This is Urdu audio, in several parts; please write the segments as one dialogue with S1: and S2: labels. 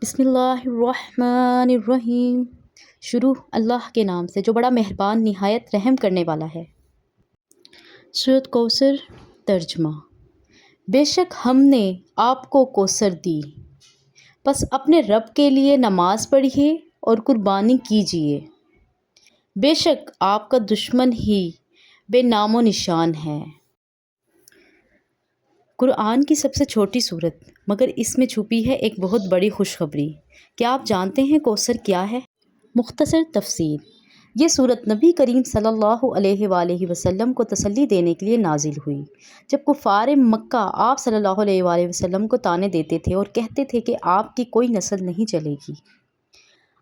S1: بسم اللہ الرحمن الرحیم۔ شروع اللہ کے نام سے جو بڑا مہربان نہایت رحم کرنے والا ہے۔ سورۃ کوثر۔ ترجمہ۔ بے شک ہم نے آپ کو کوثر دی، پس اپنے رب کے لیے نماز پڑھیے اور قربانی کیجیے۔ بے شک آپ کا دشمن ہی بے نام و نشان ہے۔ قرآن کی سب سے چھوٹی سورت، مگر اس میں چھپی ہے ایک بہت بڑی خوشخبری۔ کیا آپ جانتے ہیں کوثر کیا ہے؟ مختصر تفسیر: یہ سورت نبی کریم صلی اللہ علیہ وآلہ وسلم کو تسلی دینے کے لیے نازل ہوئی، جب کفار مکہ آپ صلی اللہ علیہ وآلہ وسلم کو طعنے دیتے تھے اور کہتے تھے کہ آپ کی کوئی نسل نہیں چلے گی۔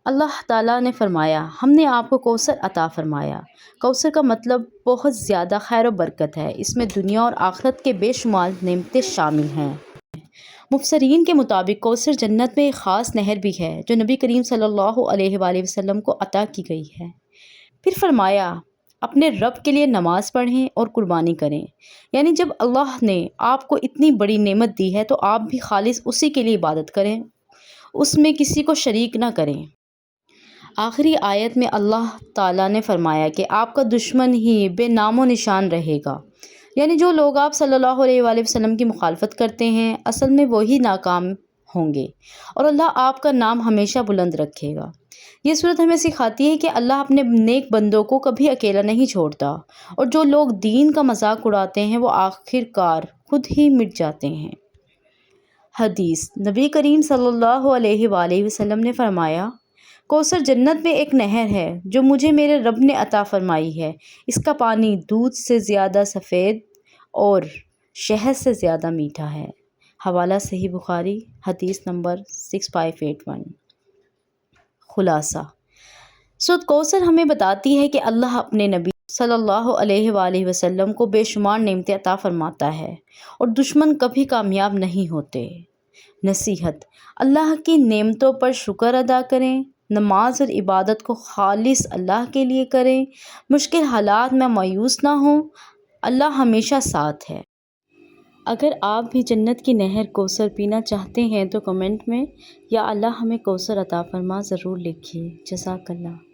S1: اللہ تعالیٰ نے فرمایا، ہم نے آپ کو کوثر عطا فرمایا۔ کوثر کا مطلب بہت زیادہ خیر و برکت ہے۔ اس میں دنیا اور آخرت کے بے شمار نعمتیں شامل ہیں۔ مفسرین کے مطابق کوثر جنت میں ایک خاص نہر بھی ہے جو نبی کریم صلی اللہ علیہ وآلہ وسلم کو عطا کی گئی ہے۔ پھر فرمایا، اپنے رب کے لیے نماز پڑھیں اور قربانی کریں، یعنی جب اللہ نے آپ کو اتنی بڑی نعمت دی ہے تو آپ بھی خالص اسی کے لیے عبادت کریں، اس میں کسی کو شریک نہ کریں۔ آخری آیت میں اللہ تعالیٰ نے فرمایا کہ آپ کا دشمن ہی بے نام و نشان رہے گا، یعنی جو لوگ آپ صلی اللہ علیہ وآلہ وسلم کی مخالفت کرتے ہیں اصل میں وہی ناکام ہوں گے، اور اللہ آپ کا نام ہمیشہ بلند رکھے گا۔ یہ صورت ہمیں سکھاتی ہے کہ اللہ اپنے نیک بندوں کو کبھی اکیلا نہیں چھوڑتا، اور جو لوگ دین کا مذاق اڑاتے ہیں وہ آخر کار خود ہی مٹ جاتے ہیں۔ حدیث: نبی کریم صلی اللہ علیہ وآلہ وسلم نے فرمایا، کوثر جنت میں ایک نہر ہے جو مجھے میرے رب نے عطا فرمائی ہے۔ اس کا پانی دودھ سے زیادہ سفید اور شہد سے زیادہ میٹھا ہے۔ حوالہ صحیح بخاری، حدیث نمبر 6581۔ خلاصہ: سورۃ کوثر ہمیں بتاتی ہے کہ اللہ اپنے نبی صلی اللہ علیہ وآلہ وسلم کو بے شمار نعمتیں عطا فرماتا ہے اور دشمن کبھی کامیاب نہیں ہوتے۔ نصیحت: اللہ کی نعمتوں پر شکر ادا کریں، نماز اور عبادت کو خالص اللہ کے لیے کریں، مشکل حالات میں مایوس نہ ہوں، اللہ ہمیشہ ساتھ ہے۔ اگر آپ بھی جنت کی نہر کوثر پینا چاہتے ہیں تو کمنٹ میں یا اللہ ہمیں کوثر عطا فرما ضرور لکھیے۔ جزاک اللہ۔